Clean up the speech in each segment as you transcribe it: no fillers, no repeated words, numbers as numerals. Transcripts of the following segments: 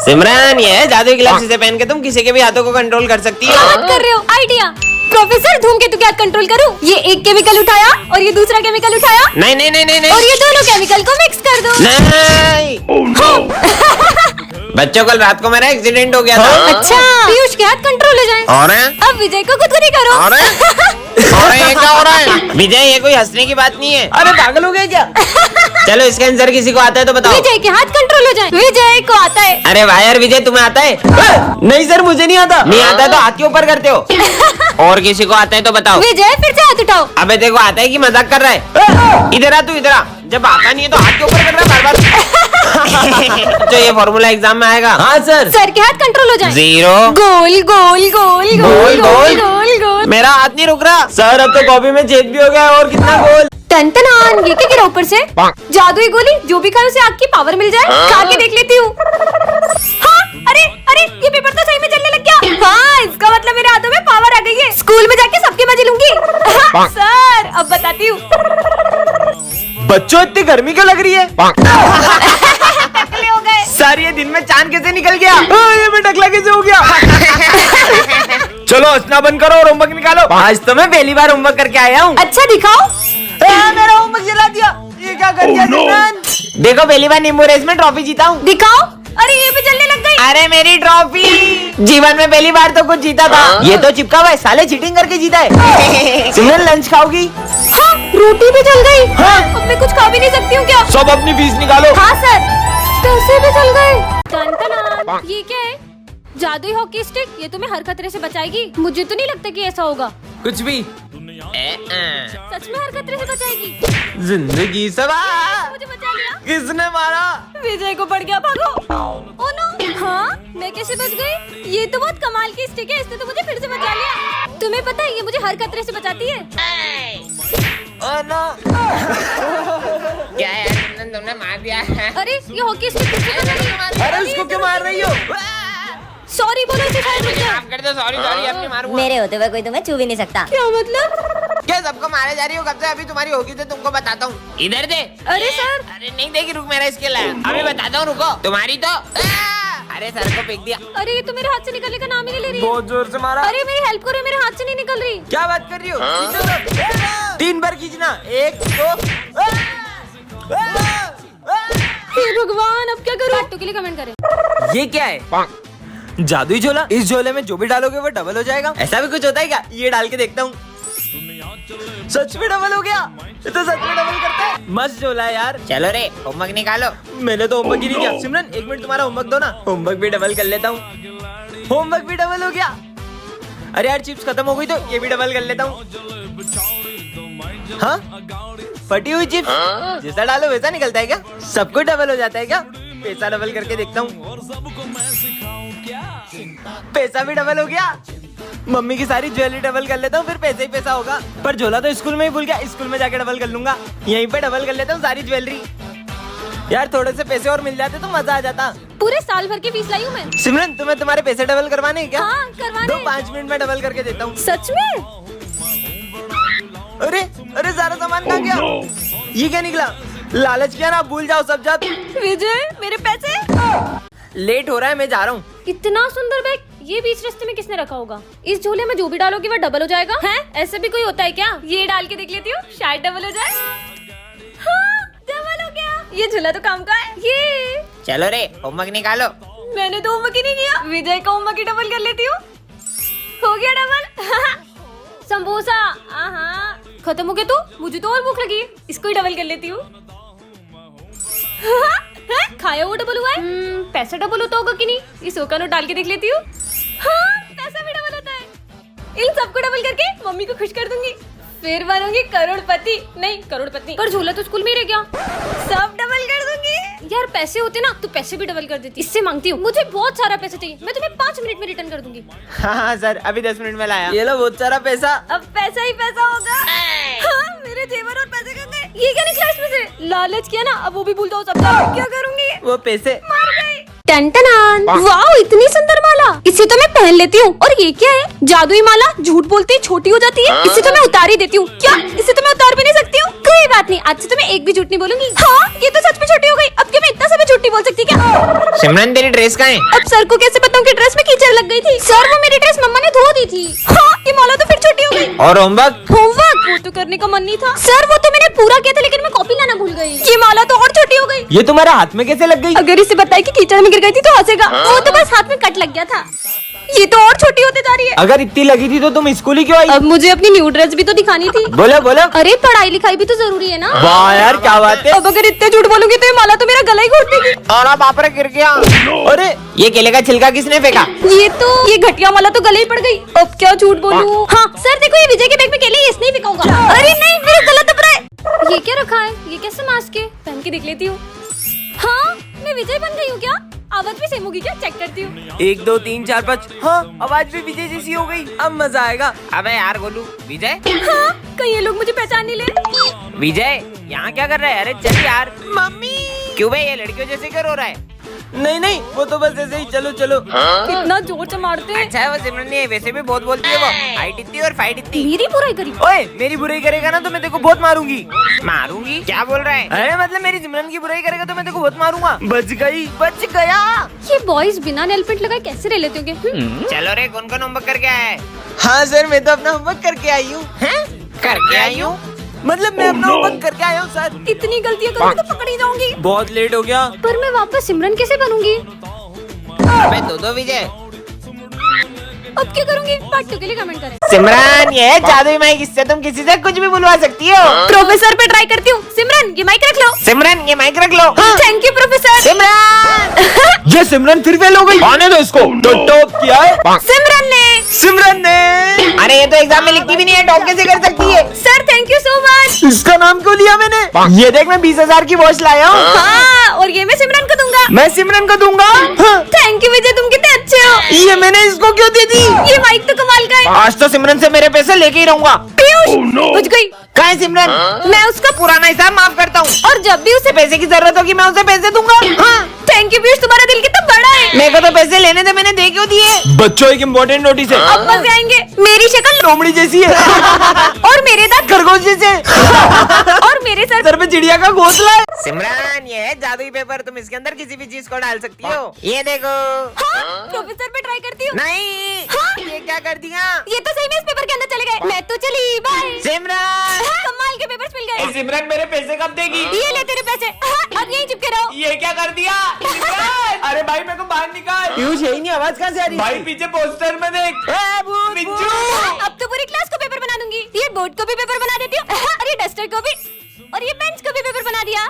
सिमरन, ये है जादुई ग्लव्स, इसे पहन के तुम किसी के भी हाथों को कंट्रोल कर सकती क्या हो। बात कर रहे हो? आइडिया। प्रोफेसर, धूमकेतु क्या कंट्रोल करूं? ये एक केमिकल उठाया और ये दूसरा केमिकल उठाया नहीं नहीं नहीं नहीं और नहीं ये दोनों केमिकल को मिक्स कर दूं। नहीं। बच्चों, कल रात को मेरा एक्सीडेंट हो गया था। अच्छा, पीयूष के हाथ कंट्रोल हो जाए। और है? अब विजय को खुद करो। और है? और है, ये क्या हो रहा है? विजय, ये कोई हंसने की बात नहीं है। अरे पागल हो गए क्या? चलो, इसका आंसर किसी को आता है तो बताओ। विजय के हाथ कंट्रोल हो जाए। विजय को आता है। अरे वाह यार विजय, तुम्हें आता है? नहीं सर, मुझे नहीं आता। नहीं आता है तो हाथ के ऊपर करते हो। और किसी को आता है तो बताओ। विजय, फिर से हाथ उठाओ। अबे देखो, आता है कि मजाक कर रहा है? इधर आ, तू इधर आ। जब आता नहीं है तो हाथ के ऊपर कर रहा है बार बार। तो ये फॉर्मूला एग्जाम में आएगा। हाँ सर। सर के हाथ कंट्रोल हो जाए। 0 गोल गोल गोल गोल गोल गोल गोल। मेरा हाथ नहीं रुक रहा सर। अब तो कॉपी में छेद भी हो गया। और कितना गोल? टन ये क्या गिरा ऊपर से? जादुई गोली, जो भी खाए उसे आग की पावर मिल जाए। खा के देख लेती हूँ। हाँ, अरे अरे, ये पेपर तो सही में चलने लग गया। हाँ, इसका मतलब मेरे हाथों में पावर आ गई है। स्कूल में जाके सबके मजे लूंगी। सर, अब बताती हूँ। बच्चों, इतनी गर्मी क्यों लग रही है? टकले हो गए। सर, ये दिन में चांद कैसे निकल गया? ये मैं टकला कैसे हो गया? चलो, हंसना बंद करो और होमवर्क निकालो। आज तो मैं पहली बार होमवर्क करके आया हूँ। अच्छा, दिखाओ। मेरा होमवर्क जला दिया। ये क्या कर दिया सिमरन? देखो, पहली बार नींबू रेस में ट्रॉफी जीता हूँ। दिखाओ। अरे, ये भी जलने लग गई। अरे मेरी ट्रॉफी! जीवन में पहली बार तो कुछ जीता था। ये तो चिपका हुआ है, साले चीटिंग करके जीता है। सिमरन, लंच खाओगी? हाँ, रोटी भी जल गई। हाँ। अब मैं कुछ खा भी नहीं सकती हूँ क्या? सब अपनी फीस निकालो। हाँ सर। पैसे भी जल गए। टन-टन-टन। ये क्या है? जादुई हॉकी स्टिक। ये तुम्हें हर खतरे से बचाएगी। मुझे तो नहीं लगता कि ऐसा होगा। कुछ भी। सच में हर खतरे से बचाएगी। जिंदगी सवार। मुझे बचा लिया। किसने मारा? विजय को पड़ गया, भागो। Oh no. हाँ, मैं कैसे बच गई? ये तो बहुत कमाल की स्टिक है। इसने तो मुझे फिर से बचा लिया। तुम्हें पता है, ये मुझे हर खतरे से बचाती है। Oh no. क्या यार, तुमने मार दिया है? अरे, ये हॉकी स्टिक फिर से बचा रही है। अरे उसको क्यों मार रही हो? सॉरी बोलो इसे, शायद रुक जाए। माफ कर दो, सॉरी सॉरी, अपनी मारूंगा। मेरे होते हुए कोई तुम्हें छू भी नहीं सकता। क्या मतलब? क्या सबको मारे जा रही हो? कब से? अभी तुम्हारी होगी तो तुमको बताता हूँ। इधर दे। अरे सर। अरे नहीं देगी, रुक, मेरा इसके लाया। अभी बताता हूँ, रुको। तुम्हारी तो अरे सर को फेंक दिया। अरे, ये तो मेरे हाथ से निकलने का नाम ही नहीं ले रही। बहुत जोर से मारा। अरे, मेरी हेल्प करो, मेरे हाथ से नहीं निकल रही। क्या बात कर रही हो? खींचो तो। 3 बार खींचना। 1 2। हे भगवान, अब क्या करूं? पार्ट 2 के लिए कमेंट करें। ये क्या है? जादुई झोला। इस झोले में जो भी डालोगे वो डबल हो जाएगा। ऐसा भी कुछ होता है क्या? ये डाल के देखता हूँ। सच में डबल हो गया। ये तो सच में डबल करता है। मस्त झोला है यार। चलो रे, होमवर्क निकालो। मैंने तो होमवर्क ही नहीं किया। सिमरन, 1 मिनट तुम्हारा होमवर्क दो ना। होमवर्क भी डबल कर लेता हूँ। होमवर्क भी डबल हो गया। अरे यार, चिप्स खत्म हो गई तो ये भी डबल कर लेता हूँ। हाँ, फटी हुई चिप्स। जैसा डालो वैसा निकलता है क्या? सब कुछ डबल हो जाता है क्या? पैसा डबल करके देखता हूँ। पैसा भी डबल हो गया। मम्मी की सारी ज्वेलरी डबल कर लेता हूँ, फिर पैसा ही पैसा होगा। पर झोला तो स्कूल में ही भूल गया। स्कूल में जाके डबल कर लूंगा। यहीं पे डबल कर लेता हूँ सारी ज्वेलरी। यार, थोड़े से पैसे और मिल जाते तो मजा आ जाता। पूरे साल भर की फीस लाई हूँ मैं। सिमरन, तुम्हें तुम्हारे पैसे डबल करवाने हैं क्या? हाँ, करवाने। दो 5 मिनट में डबल करके देता हूँ। सच में? अरे अरे, सारा सामान कहाँ गया? ये क्या निकला? लालच किया ना, भूल जाओ सब जात। विजय, मेरे पैसे। लेट हो रहा है, मैं जा रहा हूँ। इतना सुंदर बैग ये बीच रास्ते में किसने रखा होगा? इस झोले में जो भी डालोगी वो डबल हो जाएगा। हैं? ऐसे भी कोई होता है क्या? ये डाल के देख लेती हूँ, शायद डबल हो जाए। हाँ, डबल हो गया। ये झोला तो काम का है। ये चलो रे, होमवर्क निकालो। मैंने तो होमवर्क ही नहीं किया। विजय का होमवर्क ही डबल कर लेती हूँ। हो गया डबल। समोसा। हाँ, खत्म हो गया तो मुझे तो और भूख लगी है। इसको ही डबल कर लेती हूँ। खाया वो डबल हुआ है। पैसा डबल होता होगा कि नहीं? इस का नोट डाल के देख लेती हूँ। हाँ, पैसा भी डबल होता है। इन सबको डबल करके मम्मी को खुश कर दूंगी। फिर बनूंगी करोड़पति। नहीं, करोड़पति। पर झोला तो स्कूल में ही रह गया। सब डबल कर दूंगी। यार, पैसे होते ना तो पैसे भी डबल कर देती। इससे मांगती हूँ, मुझे बहुत सारा पैसा चाहिए। मैं तुम्हें 5 मिनट में रिटर्न कर दूंगी। हाँ सर, अभी 10 मिनट में लाया। ये लो बहुत सारा पैसा। अब पैसा ही पैसा होगा। हाँ, मेरे जेवर और पैसे कहाँ गए? ये क्या निकला इसमें से? लालच किया ना, अब वो भी भूल जाओ सब। क्या करूंगी? वो पैसे। मार गई। टन-टन। वाओ, इतनी सुंदर माला। इसे तो मैं पहन लेती हूँ। और ये क्या है? जादुई माला झूठ बोलते ही छोटी हो जाती है। इसे तो मैं उतार ही देती हूँ। क्या इसे तो मैं उतार भी नहीं सकती हूँ? कोई बात नहीं, आज से तो मैं एक भी झूठ नहीं बोलूंगी। हाँ, ये तो सच में छोटी हो गई। अब क्या मैं इतना सा भी झूठ नहीं बोल सकती क्या? सिमरन तेरी ड्रेस कहाँ है? अब सर को कैसे बताऊँ कि ड्रेस में कीचड़ लग गई थी? सर, वो मेरी ड्रेस मम्मा ने धो दी थी। हाँ, ये माला तो फिर छोटी हो गई। और होमवर्क? होमवर्क वो तो करने का मन नहीं था सर, वो तो मैंने पूरा किया था, लेकिन मैं कॉपी लाना भूल गई। ये माला तो और छोटी हो गई। ये तुम्हारे हाथ में कैसे लग गई? अगर इसे बताए कि कीचड़ में गिर गई थी तो हंसेगा। वो तो बस हाथ में कट लग गया था। ये तो और छोटी होते जा रही है। अगर इतनी लगी थी तो तुम स्कूल ही क्यों आई? अब मुझे अपनी न्यू ड्रेस भी तो दिखानी थी। बोलो बोलो। अरे पढ़ाई लिखाई भी तो जरूरी है ना। वाह यार, क्या बात है। अब अगर इतने झूठ बोलूंगी तो ये माला तो मेरा गला ही घोट देगी। और बाप रे, गिर गया। अरे ये केले का छिलका किसने फेंका? ये घटिया माला तो गले ही पड़ गई। अब क्या झूठ बोलूं? हाँ सर, देखो ये विजय के बैग में केले, ये इसने ही फेंका होगा। अरे नहीं, मेरा गला दब रहा है। ये क्या रखा है? ये कैसे मास्क है? पहन के देख लेती हूँ। हाँ, मैं विजय बन गई हूँ क्या? आवाज भी सेम होगी क्या? चेक करती हूँ। 1 2 3 4 5। हाँ, आवाज भी विजय जैसी हो गई। अब मजा आएगा। अबे यार गोलू, विजय। हाँ, कहीं ये लोग मुझे पहचान नहीं ले। विजय यहाँ क्या कर रहा है? अरे चल यार। मम्मी। क्यों भाई, ये लड़कियों जैसे क्यों रो रहा है? नहीं नहीं, वो तो बस ऐसे ही। चलो चलो। कितना जोर से मारते हैं। अच्छा है वो सिमरन नहीं है, वैसे भी बहुत बोलती है वो। हाइट इतनी और फाइट इतनी। मेरी बुराई करी। ओए, मेरी बुराई करेगा ना तो मैं तेरे को बहुत मारूंगी। मारूंगी? क्या बोल रहा है? अरे मतलब मेरी सिमरन की बुराई करेगा तो मैं तेरे को बहुत मारूंगा। बच गई, बच गया। ये बॉयज बिना नेल पेंट लगाए कैसे रह लेते होंगे? चलो रे, कौन कौन होमवर्क करके आया है? हाँ सर, मैं तो अपना होमवर्क करके आई हूँ। करके आई हूँ? मतलब मैं अपना होमवर्क करके आया हूँ सर। इतनी गलतियाँ करूंगी तो पकड़ी जाऊंगी। बहुत लेट हो गया। पर मैं वापस सिमरन कैसे बनूंगी? अबे दो विजय। अब क्या करूंगी? पार्ट 2 के लिए कमेंट करें। सिमरन, ये है जादुई माइक, इससे तुम किसी से कुछ भी बुलवा सकती हो। प्रोफेसर पे ट्राई करती हूँ। सिमरन, ये माइक रख लो। सिमरन, ये माइक रख लो। Thank you professor. सिमरन। ये सिमरन फिर फेल हो गई। आने दो इसको। तो टॉप किया है सिमरन ने। अरे ये तो एग्जाम में लिखती भी नहीं है, टॉप कैसे कर सकती है? Sir thank you so much. इसका नाम क्यों लिया मैंने? ये देख, मैं 20,000 की वॉच लाया हूँ। हाँ, और ये मैं सिमरन को दूंगा। मैं सिमरन को दूंगा। हाँ। थैंक यू विजय, तुम कितने अच्छे हो। ये मैंने इसको क्यों दे दी? ये माइक तो कमाल का है। आज तो सिमरन से मेरे पैसे लेके ही रहूंगा। पीयूष, बुझ गई। कहाँ है सिमरन? मैं उसका पुराना हिसाब माफ करता हूँ, और जब भी उसे पैसे की जरूरत होगी मैं उसे पैसे दूंगा। हाँ। थैंक यू पीयूष, तुम्हारा दिल कितना बड़ा है। मेरे को तो पैसे लेने थे, मैंने दे क्यों दिए? बच्चों, एक इम्पोर्टेंट नोटिस है। अब मजे आएंगे। मेरी शक्ल लोमड़ी जैसी है। और मेरे दांत खरगोश जैसे। और मेरे सर पे चिड़िया का घोंसला है। सिमरन, ये है जादुई पेपर, तुम इसके अंदर किसी भी चीज को डाल सकती हो। ये देखो। हाँ, प्रोफेसर पे ट्राई करती हूँ। नहीं। हाँ। ये क्या कर दिया? ये तो सही में इस पेपर के अंदर चले गए। मैं तो चली, बाय। सिमरन। कमाल के पेपर्स मिल गए। सिमरन, मेरे पैसे कब देगी? ये ले तेरे पैसे। हाँ, अब यहीं चिपके रहो। ये क्या कर दिया? अरे भाई, मेरे को बाहर निकाल। पीयूष, यही नहीं, आवाज कहाँ से आ रही है? भाई पीछे पोस्टर में देख। मिंजू। अब तो पूरी क्लास को पेपर बना दूंगी। ये बोर्ड को भी पेपर बना देती हूँ, और ये डस्टर को भी, और ये बेंच को भी पेपर बना दिया।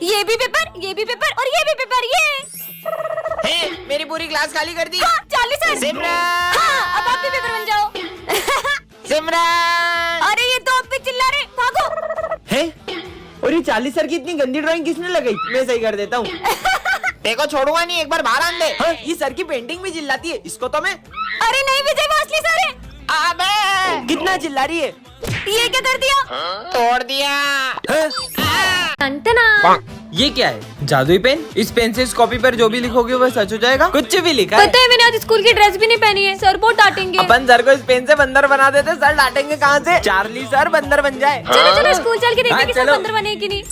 ये भी पेपर, ये भी पेपर, और ये भी पेपर। ये हे, मेरी पूरी क्लास खाली कर दी। हाँ, 40 है। सिमरन। हाँ, अब आप भी पेपर बन जाओ। सिमरन। अरे ये तो अब भी चिल्ला रहे, भागो। है? और ये 40 सर की इतनी गंदी ड्राइंग किसने लगाई? मैं सही कर देता हूँ। देखो, छोड़ूंगा नहीं, एक बार बाहर आन दे। हाँ, ये सर की पेंटिंग भी चिल्लाती है, इसको तो मैं। अरे नहीं विजय, वो असली सर है। अबे कितना चिल्ला रही है? ये क्या कर दिया? तोड़ दिया। टंटना। ये क्या है? जादुई पेन? इस पेन से इस कॉपी पर जो भी लिखोगे वह सच हो जाएगा? कुछ भी लिखा है? पता है, मैंने आज स्कूल की ड्रेस भी नहीं पहनी है। सर बहुत डांटेंगे। अपन सर को इस पेन से बंदर बना देते, सर डांटेंगे कहाँ से? चार्ली सर बंदर बन जाए। चलो चलो स्कूल चल के देखते हाँ, हैं कि सर चलो। बंदर बने कि नहीं।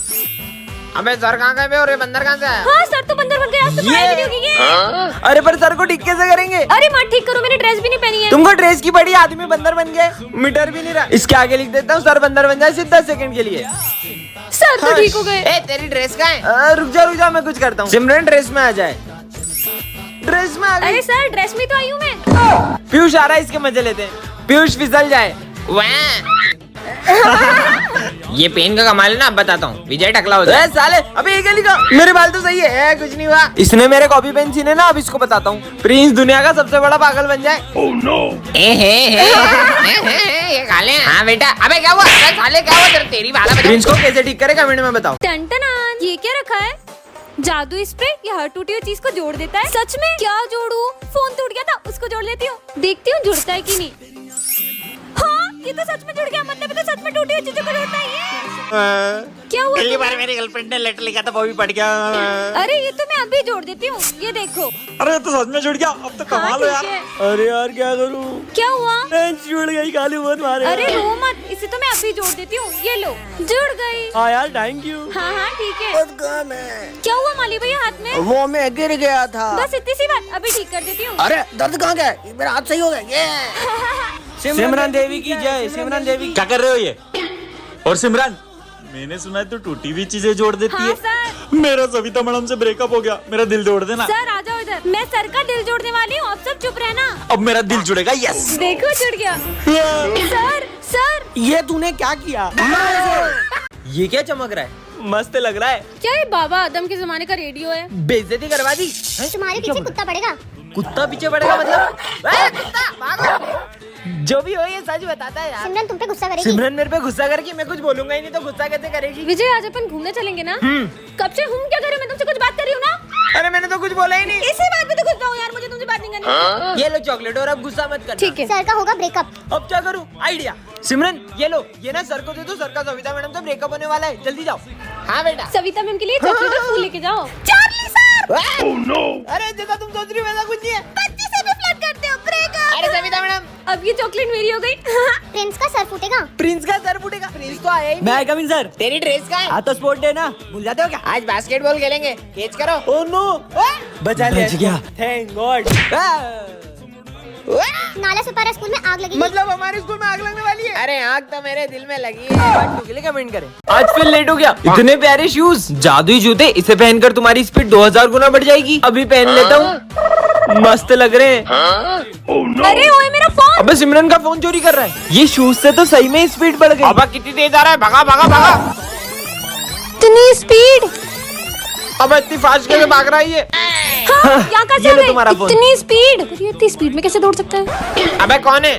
अबे सर कहाँ गए बे, और ये बंदर कहाँ से आया? हाँ, सर तो बंदर बन गए। आज तो पढ़ाई भी नहीं होगी ये। अरे पर सर को ठीक कैसे करेंगे? अरे माँ ठीक करो, मैंने ड्रेस भी नहीं पहनी है। तुमको ड्रेस की बड़ी, आदमी बंदर बन गए। मीटर भी नहीं रहा। इसके आगे लिख देता हूँ, सर बंदर बन जाए सिर्फ 10 सेकंड के लिए। सर तो ठीक हो गए। ए, तेरी ड्रेस कहाँ है? रुक जा, मैं कुछ करता हूँ। सिमरन ड्रेस में आ जाए। ड्रेस में आ गई। अरे सर, ड्रेस में तो आई हूँ मैं। पीयूष आ रहा है, इसके मजे लेते हैं। पीयूष फिसल जाए। वाह। ये पेन का कमाल है ना, अब बताता हूँ। विजय टकला हो जाए। साले, अबे ये क्या लिखा? मेरे बाल तो सही है, कुछ नहीं हुआ। इसने मेरे कॉपी पेन छीने ना, अब इसको बताता हूँ। प्रिंस दुनिया का सबसे बड़ा पागल बन जाए। ये खा ले। हाँ बेटा। अबे क्या हुआ? अबे साले क्या हुआ? तेरी बात बता। प्रिंस को कैसे ठीक करे, कमेंट में बताओ। टंटनान। ये क्या रखा है? जादू स्प्रे। ये हर टूटी हुई चीज को जोड़ देता है। सच में? क्या जोड़ू? फोन टूट गया था, उसको जोड़ लेती हूँ। देखती हूँ जुड़ता है कि नहीं। हाँ, ये तो सच में जुड़ गया। मतलब ये तो सच में टूटी हुई चीजों को जोड़ता है ये। क्या हुआ पहली बार तुम्हें? मेरी गर्लफ्रेंड ने लेटर लिखा था वो भी पढ़ गया। अरे ये तो मैं अभी जोड़ देती हूँ, ये देखो। अरे तो सच में जुड़ गया, अब तो कमाल हो हाँ, यार। ठीक है। अरे यार क्या करूं? क्या हुआ? जुड़ गई, काली मत मारे। अरे रो मत, इसे तो मैं अभी जोड़ देती हूँ, ये लो जुड़ गई। हाँ यार थैंक यू। हाँ हाँ ठीक है। क्या हुआ माली भैया हाथ में? वो मैं गिर गया था। बस इतनी सी बात, अभी ठीक कर देती हूँ। अरे दर्द कहाँ गया? मेरा हाथ सही हो गया। ये सिमरन देवी की जय, सिमरन देवी। क्या कर रहे हो ये? और सिमरन, मैंने सुना है तू टूटी हुई चीजें जोड़ देती हाँ है। सर। मेरा सविता मैडम से ब्रेकअप हो गया, मेरा दिल जोड़ देना। सर आ जाओ इधर, मैं सर का दिल जोड़ने वाली हूँ, आप सब चुप रहना। अब मेरा दिल जुड़ेगा, यस। देखो जुड़ गया। सर सर ये तूने क्या किया? ये क्या चमक रहा है? मस्त लग रहा है। क्या ये बाबा आदम के जमाने का रेडियो है? बेइज्जती करवा दी। तुम्हारे पीछे कुत्ता पड़ेगा। कुत्ता पीछे पड़ेगा मतलब? कुत्ता भागो। जो भी हो ये सच बताता है यार। सिमरन तुम पे गुस्सा करेगी। सिमरन मेरे पे गुस्सा करके मैं कुछ बोलूंगा ही नहीं तो गुस्सा कैसे करेगी? विजय आज अपन घूमने चलेंगे ना? कब से हम क्या करें, मैं तुमसे कुछ बात कर रही हूँ ना? अरे मैंने तो कुछ बोला ही नहीं। इसी बात पे तो गुस्सा हूँ यार, मुझे तुमसे बात नहीं करनी। ये लो चॉकलेट और अब गुस्सा मत करना। ठीक है। सर का होगा ब्रेकअप। अब क्या करूँ? आइडिया। सिमरन ये लो, ये ना सर को दे दो, सर का सविता मैडम से ब्रेकअप होने वाला है, जल्दी जाओ। हाँ बेटा। सविता मैम के लिए चॉकलेट और फूल लेके जाओ। Charlie sir. अरे जैसा तुम सोच रही हो वैसा कुछ नहीं है। बच्ची से भी फ्लर्ट करते हो, ब्रेकअप। अरे सविता मैडम, अब ये चॉकलेट मेरी हो गई। प्रिंस का सर फूटेगा। प्रिंस का सर फूटेगा। प्रिंस तो आया ही नहीं। मैं कमिंग सर। तेरी ड्रेस का है? तो स्पोर्ट डे ना, भूल जाते हो क्या? आज बास्केटबॉल खेलेंगे, कैच करो। ओह नो, बचा लिया। बच गया। Thank God. नाला सुपारा स्कूल में आग लगेगी। मतलब हमारे स्कूल में आग लगने वाली है? अरे आग तो मेरे दिल में लगी है। के लिए कमेंट करें। आज फिर लेट हो गया। इतने प्यारे शूज, जादुई जूते, इसे पहनकर तुम्हारी स्पीड 2000 गुना बढ़ जाएगी। अभी पहन लेता हूँ, मस्त लग रहे हैं। अरे ओए मेरा फोन। अबे सिमरन का फोन चोरी कर रहा है। ये शूज से तो सही में स्पीड बढ़ गई। अब कितनी तेज आ रहा है, भगा भगा भगा। इतनी स्पीड। अब इतनी फास्ट कैसे भाग रहा है ये? हाँ, यहाँ का ये लो तुम्हारा फोन। इतनी स्पीड। ये इतनी स्पीड में कैसे दौड़ सकता है? अबे कौन है?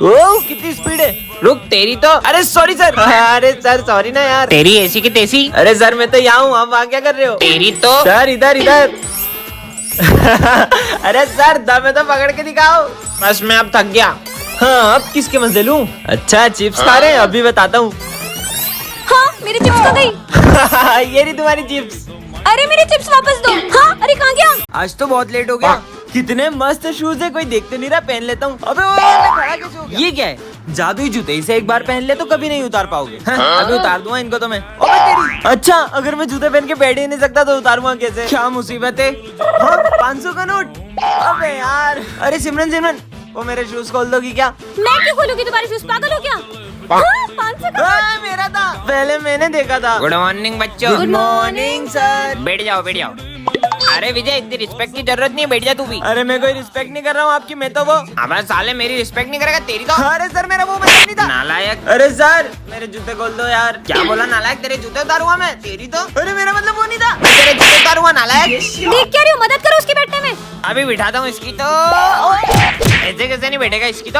ओह कितनी स्पीड है। रुक, तेरी तो। अरे सॉरी सर। अरे सर सॉरी ना यार। तेरी ऐसी की तैसी। अरे सर मैं तो यहाँ हूँ, आप वहाँ क्या कर रहे हो? तेरी तो। सर इधर इधर। अरे सर दम है तो पकड़ के दिखाओ। बस मैं अब थक गया। हाँ अब किसके मजे लूं? अच्छा चिप्स खा रहे हैं, अभी बताता हूँ। हाँ मेरी चिप्स खा गई। ये रही तुम्हारी चिप्स। अरे मेरी चिप्स वापस दो। हाँ अरे कहाँ गया? आज तो बहुत लेट हो गया। कितने मस्त शूज है, कोई देख तो नहीं रहा, पहन लेता हूँ। अबे ओए, मैं खड़ा कैसे हो गया? ये क्या है? जादुई जूते, इसे एक बार पहन ले तो कभी नहीं उतार पाओगे। हाँ, अभी उतार दूंगा इनको तो मैं। अबे तेरी। अच्छा अगर मैं जूते पहन के बैठ ही नहीं सकता तो उतारूंगा कैसे? क्या मुसीबत है। हाँ, 500 का नोट। अबे यार। अरे सिमरन सिमरन, वो मेरे शूज खोल दोगी क्या? मैं क्यों खोलूंगी तुम्हारे शूज, पागल हो क्या? हाँ, 500 का। हाँ, मेरा था, पहले मैंने देखा था। गुड मॉर्निंग बच्चों। Good morning sir. बैठ जाओ बैठ जाओ। अरे विजय, इतनी रिस्पेक्ट की जरूरत नहीं है, बैठ जा तू भी। अरे मैं कोई रिस्पेक्ट नहीं कर रहा हूँ आपकी, मैं तो वो। अब साले मेरी रिस्पेक्ट नहीं करेगा, तेरी तो। अरे सर मेरा वो मतलब नहीं था। नालायक। अरे सर मेरे जूते खोल दो यार। क्या बोला नालायक? तेरे जूते उतारूंगा मैं, तेरी तो। अरे मेरा मतलब वो नहीं था। मैं तेरे जूते उतारूंगा नालायक। देख क्या रही हो, मदद करो उसके बैठने में। अभी बिठाता हूँ इसकी तो। ऐसे कैसे नहीं बैठेगा इसकी तो।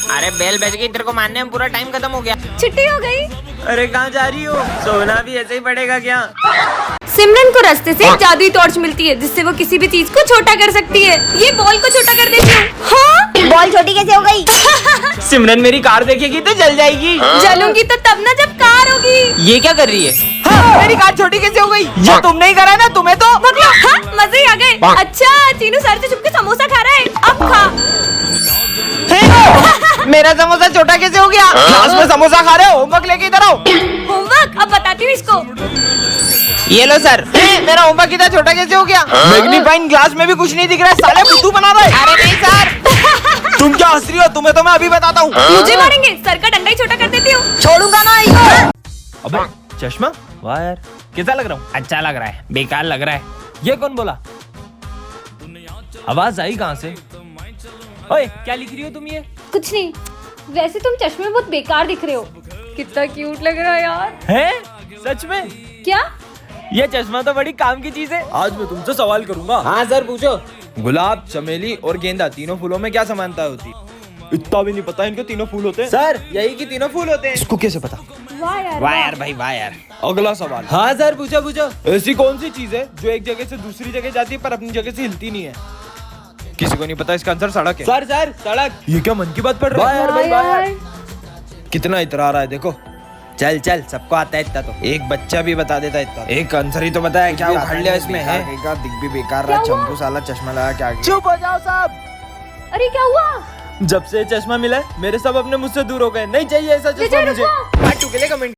अरे बेल बज गई, तेरे को मानने में पूरा टाइम खत्म हो गया। छुट्टी हो गई। अरे कहाँ जा रही हो? सोना भी ऐसे ही पड़ेगा क्या? सिमरन को रास्ते से जादुई टॉर्च मिलती है जिससे वो किसी भी चीज को छोटा कर सकती है। ये बॉल को छोटा कर देती हूँ। हाँ? बॉल छोटी कैसे हो गई? सिमरन मेरी कार देखेगी तो जल जाएगी। जलूंगी तो तब ना जब कार होगी। ये क्या कर रही है? हाँ, मेरी कार छोटी कैसे हो गई? ये तुमने ही करा ना, तुम्हें तो। हाँ, मजे ही आ गए। अच्छा चीनू सर से छुप के समोसा खा रहा है, अब खा। मेरा समोसा छोटा कैसे हो गया? क्लास में समोसा खा रहे हो, होमवर्क लेके इधर आओ। होमवर्क अब बताती हूँ इसको। ये लो सर। मेरा होमवर्क इतना छोटा कैसे हो गया? मैग्नीफाइंग ग्लास में भी कुछ नहीं दिख रहा है, साले बुद्धू बना रहा है। अरे नहीं सर। तुम क्या हंस रही हो? तुम्हें तो मैं अभी बताता हूँ। मुझे मारेंगे, सर का डंडा ही छोटा कर देती हूँ। छोड़ूंगा ना। अबे चश्मा, वाह यार कैसा लग रहा हूँ? अच्छा लग रहा है, बेकार लग रहा है। ये कौन बोला? आवाज आई कहाँ से? ओए क्या लिख रही हो तुम ये? कुछ नहीं, वैसे तुम चश्मे में बहुत बेकार दिख रहे हो। कितना क्यूट लग रहा है यार। हैं? सच में? क्या? ये चश्मा तो बड़ी काम की चीज है। आज मैं तुमसे सवाल करूंगा। हाँ सर पूछो। गुलाब, चमेली और गेंदा तीनों फूलों में क्या समानता होती है? इतना भी नहीं पता इनके तीनों फूल होते हैं? सर यही कि तीनों फूल होते हैं। इसको कैसे पता? वाह यार, वाह यार भाई, वाह यार। अगला सवाल। हाँ सर पूछो पूछो। ऐसी कौन सी चीज है जो एक जगह से दूसरी जगह जाती है पर अपनी जगह से हिलती नहीं है? किसी को नहीं पता, इसका आंसर सड़क है। सर सर सड़क। ये क्या मन की बात पढ़ रहा है? वाह यार। कितना इतरा रहा है देखो। चल चल, सबको आता है इतना तो। एक बच्चा भी बता देता इतना। एक आंसर ही तो बताया, क्या उखाड़ लिया इसमें है? दिख भी बेकार रहा, क्या हुआ? चंपू साला चश्मा लगा क्या? चुप हो जाओ सब। अरे क्या हुआ? जब से चश्मा मिला है, मेरे सब अपने मुझसे दूर हो गए। नहीं चाहिए ऐसा चश्मा विजय, मुझे। रुको। पार्ट 2 के लिए कमेंट